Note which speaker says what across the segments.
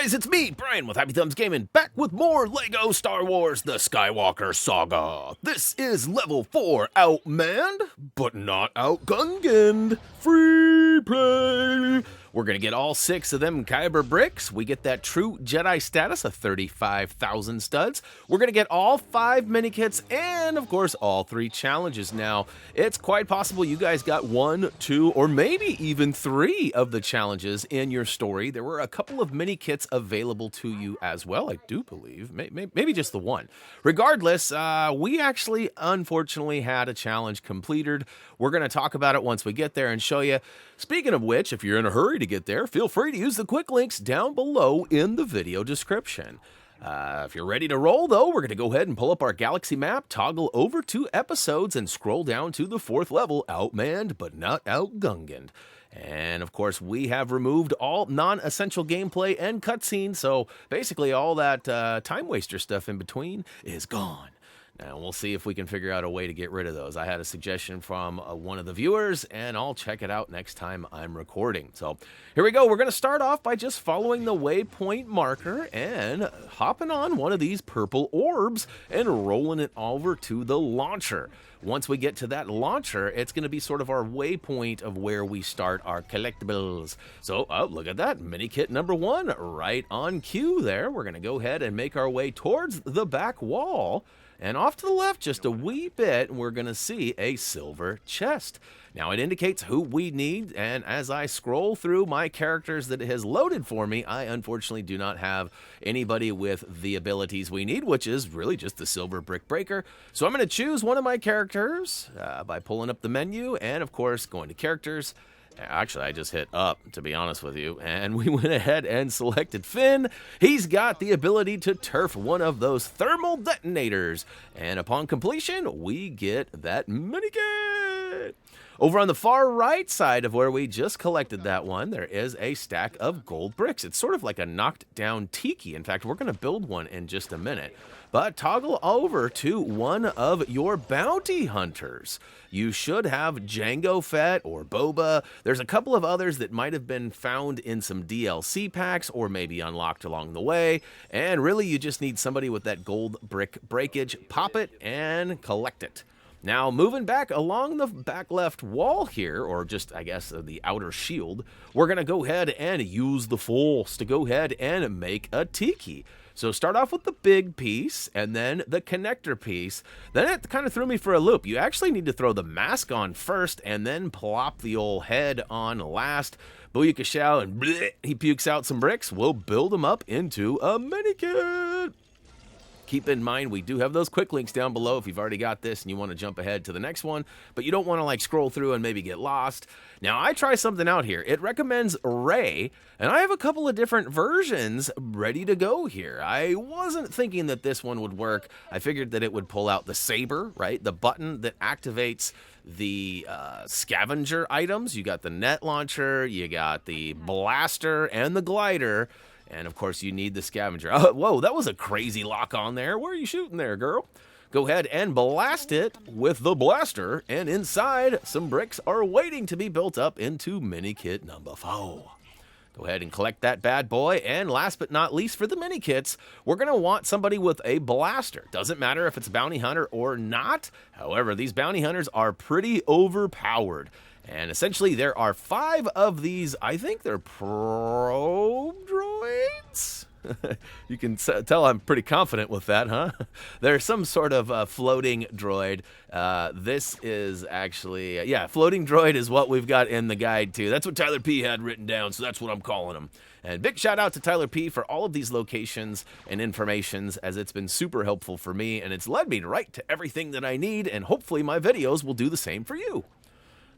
Speaker 1: guys, it's me, Brian with HappyThumbsGaming, back with more LEGO Star Wars The Skywalker Saga. This is level 4 Outmanned, but not Out-Gungan-ed. Free play! We're going to get all 6 of them Kyber bricks. We get that true Jedi status of 35,000 studs. We're going to get all 5 minikits and, of course, all 3 challenges. Now, it's quite possible you guys got 1, 2, or maybe even 3 of the challenges in your story. There were a couple of minikits available to you as well, I do believe. Maybe just the 1. Regardless, we actually, unfortunately, had a challenge completed. We're going to talk about it once we get there and show you. Speaking of which, if you're in a hurry to get there, feel free to use the quick links down below in the video description. If you're ready to roll, though, we're going to go ahead and pull up our galaxy map, toggle over to episodes, and scroll down to the 4th level, Outmanned, but not Out-Gungan-ed. And, of course, we have removed all non-essential gameplay and cutscenes, so basically all that time waster stuff in between is gone. Now, we'll see if we can figure out a way to get rid of those. I had a suggestion from one of the viewers, and I'll check it out next time I'm recording. So, here we go. We're going to start off by just following the waypoint marker and hopping on one of these purple orbs and rolling it over to the launcher. Once we get to that launcher, it's going to be sort of our waypoint of where we start our collectibles. So, oh, look at that. Minikit number 1 right on cue there. We're going to go ahead and make our way towards the back wall. And off to the left just a wee bit, we're going to see a silver chest. Now, it indicates who we need, and as I scroll through my characters that it has loaded for me, I unfortunately do not have anybody with the abilities we need, which is really just the silver brick breaker. So I'm going to choose one of my characters by pulling up the menu, and of course, going to characters. Actually, I just hit up, to be honest with you, and we went ahead and selected Finn. He's got the ability to turf one of those thermal detonators, and upon completion, we get that minikit. Over on the far right side of where we just collected that one, there is a stack of gold bricks. It's sort of like a knocked down tiki. In fact, we're going to build one in just a minute. But toggle over to one of your bounty hunters. You should have Jango Fett or Boba. There's a couple of others that might have been found in some DLC packs or maybe unlocked along the way. And really, you just need somebody with that gold brick breakage. Pop it and collect it. Now, moving back along the back left wall here, or just, I guess, the outer shield, we're going to go ahead and use the Force to go ahead and make a tiki. So start off with the big piece, and then the connector piece. Then it kind of threw me for a loop. You actually need to throw the mask on first, and then plop the old head on last. Booyakashow, and bleh, he pukes out some bricks. We'll build them up into a minikit. Keep in mind, we do have those quick links down below if you've already got this and you want to jump ahead to the next one, but you don't want to like scroll through and maybe get lost. Now, I try something out here. It recommends Rey, and I have a couple of different versions ready to go here. I wasn't thinking that this one would work. I figured that it would pull out the saber, right? The button that activates the scavenger items. You got the net launcher, you got the blaster, and the glider. And, of course, you need the scavenger. Oh, whoa, that was a crazy lock on there. Where are you shooting there, girl? Go ahead and blast it with the blaster. And inside, some bricks are waiting to be built up into minikit number 4. Go ahead and collect that bad boy. And last but not least, for the minikits, we're going to want somebody with a blaster. Doesn't matter if it's a bounty hunter or not. However, these bounty hunters are pretty overpowered. And essentially, there are 5 of these, I think they're probe droids? You can tell I'm pretty confident with that, huh? There's some sort of floating droid. This is actually, yeah, floating droid is what we've got in the guide, too. That's what Tyler P. had written down, so that's what I'm calling him. And big shout out to Tyler P. for all of these locations and informations, as it's been super helpful for me, and it's led me right to everything that I need, and hopefully my videos will do the same for you.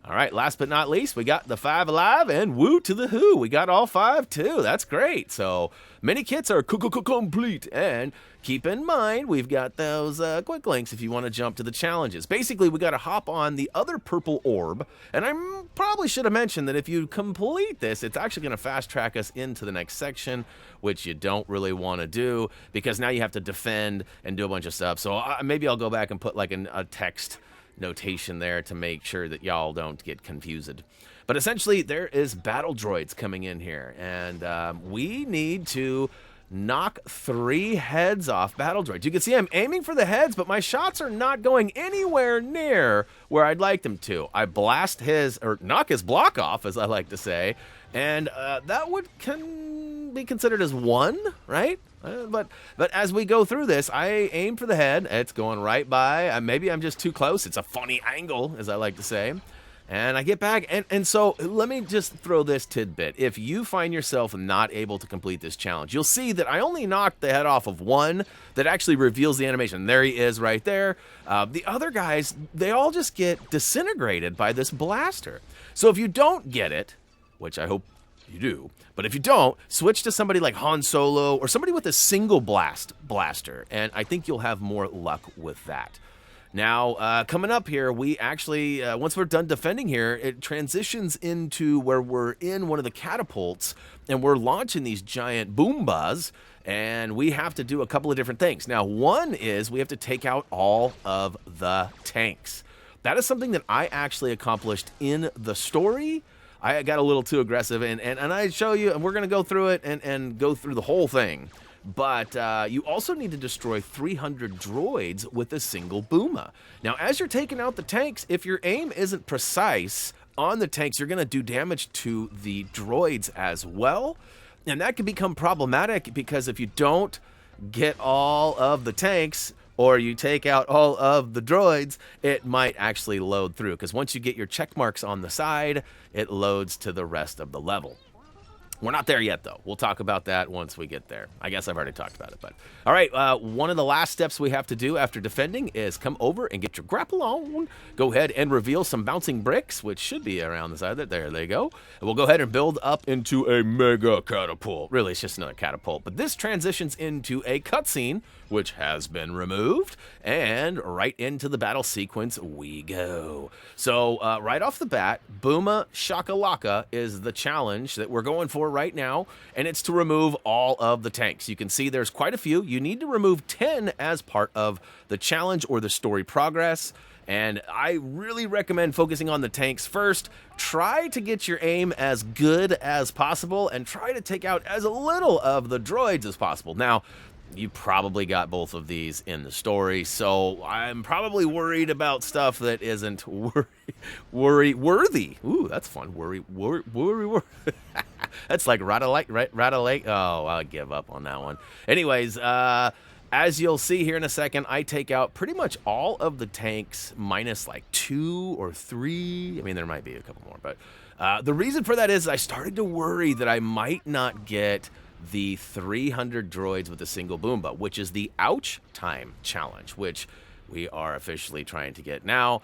Speaker 1: All right, last but not least, we got the 5 alive, and woo to the who. We got all 5, too. That's great. So, minikits are complete. And keep in mind, we've got those quick links if you want to jump to the challenges. Basically, we got to hop on the other purple orb. And I probably should have mentioned that if you complete this, it's actually going to fast track us into the next section, which you don't really want to do, because now you have to defend and do a bunch of stuff. So maybe I'll go back and put like a text notation there to make sure that y'all don't get confused. But essentially, there is battle droids coming in here, and we need to knock 3 heads off battle droids. You can see I'm aiming for the heads, but my shots are not going anywhere near where I'd like them to. I blast his, or knock his block off, as I like to say, and that would be considered as 1, right? But as we go through this, I aim for the head. It's going right by. Maybe I'm just too close. It's a funny angle, as I like to say. And I get back, and so let me just throw this tidbit. If you find yourself not able to complete this challenge, you'll see that I only knocked the head off of 1 that actually reveals the animation. There he is right there. The other guys, they all just get disintegrated by this blaster. So if you don't get it, which I hope you do, but if you don't, switch to somebody like Han Solo or somebody with a single blaster, and I think you'll have more luck with that. Now, coming up here, we actually, once we're done defending here, it transitions into where we're in one of the catapults, and we're launching these giant Boombas, and we have to do a couple of different things. Now, one is we have to take out all of the tanks. That is something that I actually accomplished in the story. I got a little too aggressive, and I show you, and we're going to go through it and go through the whole thing. But you also need to destroy 300 droids with a single Booma. Now, as you're taking out the tanks, if your aim isn't precise on the tanks, you're going to do damage to the droids as well. And that can become problematic because if you don't get all of the tanks, or you take out all of the droids, it might actually load through. Because once you get your check marks on the side, it loads to the rest of the level. We're not there yet, though. We'll talk about that once we get there. I guess I've already talked about it, but... All right, one of the last steps we have to do after defending is come over and get your grapple on. Go ahead and reveal some bouncing bricks, which should be around the side. There they go. And we'll go ahead and build up into a mega catapult. Really, it's just another catapult. But this transitions into a cutscene, which has been removed, and right into the battle sequence we go. So, right off the bat, Booma Shakalaka is the challenge that we're going for right now, and it's to remove all of the tanks. You can see there's quite a few. You need to remove 10 as part of the challenge or the story progress, and I really recommend focusing on the tanks first. Try to get your aim as good as possible, and try to take out as little of the droids as possible. Now, you probably got both of these in the story, so I'm probably worried about stuff that isn't worry worthy. Ooh, that's fun. Worry. That's like Rattlelake. Oh, I'll give up on that one. Anyways, as you'll see here in a second, I take out pretty much all of the tanks minus like 2 or 3. I mean, there might be a couple more, but the reason for that is I started to worry that I might not get the 300 droids with a single Boomba, which is the Ouch Time Challenge, which we are officially trying to get now.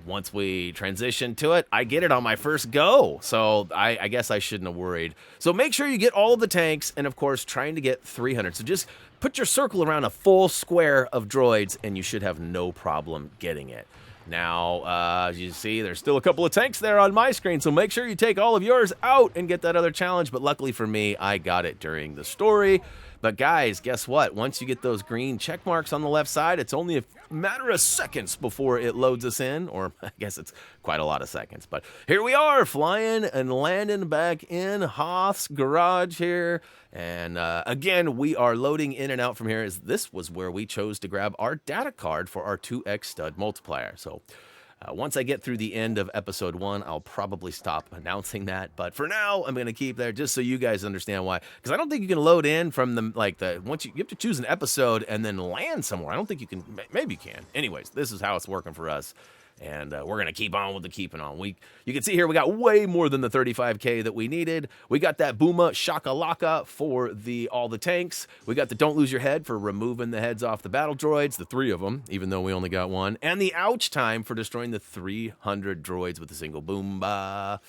Speaker 1: Once we transition to it, I get it on my first go, so I guess I shouldn't have worried. So make sure you get all of the tanks, and of course, trying to get 300. So just put your circle around a full square of droids, and you should have no problem getting it. Now, as you see, there's still a couple of tanks there on my screen, so make sure you take all of yours out and get that other challenge. But luckily for me, I got it during the story. But guys, guess what? Once you get those green check marks on the left side, it's only a matter of seconds before it loads us in, or I guess it's quite a lot of seconds. But here we are, flying and landing back in Hoth's garage here. And again, we are loading in and out from here, as this was where we chose to grab our data card for our 2x stud multiplier. So once I get through the end of episode 1, I'll probably stop announcing that. But for now, I'm going to keep there just so you guys understand why. Because I don't think you can load in from the, once you have to choose an episode and then land somewhere. I don't think you can, maybe you can. Anyways, this is how it's working for us. And we're going to keep on with the keeping on. You can see here we got way more than the 35K that we needed. We got that Booma Shakalaka for all the tanks. We got the Don't Lose Your Head for removing the heads off the battle droids, the 3 of them, even though we only got 1. And the Ouch Time for destroying the 300 droids with a single Boomba.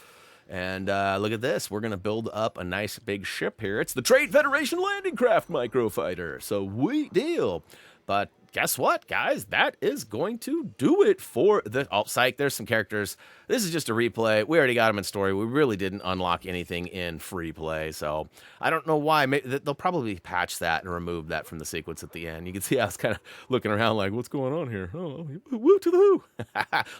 Speaker 1: And look at this. We're going to build up a nice big ship here. It's the Trade Federation Landing Craft Microfighter. So, sweet deal. But guess what, guys? That is going to do it for the... Oh, psych, there's some characters. This is just a replay. We already got them in story. We really didn't unlock anything in free play, so I don't know why. Maybe they'll probably patch that and remove that from the sequence at the end. You can see I was kind of looking around like, what's going on here? Oh, woo to the who.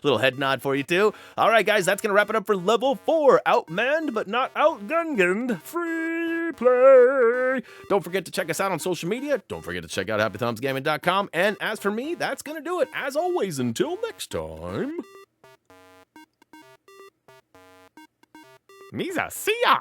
Speaker 1: Little head nod for you, too. All right, guys, that's going to wrap it up for level 4. Outmanned, but not Out-Gungan-ed. Free play. Don't forget to check us out on social media. Don't forget to check out HappyThumbsGaming.com. And as for me, that's going to do it. As always, until next time. Misa, see ya!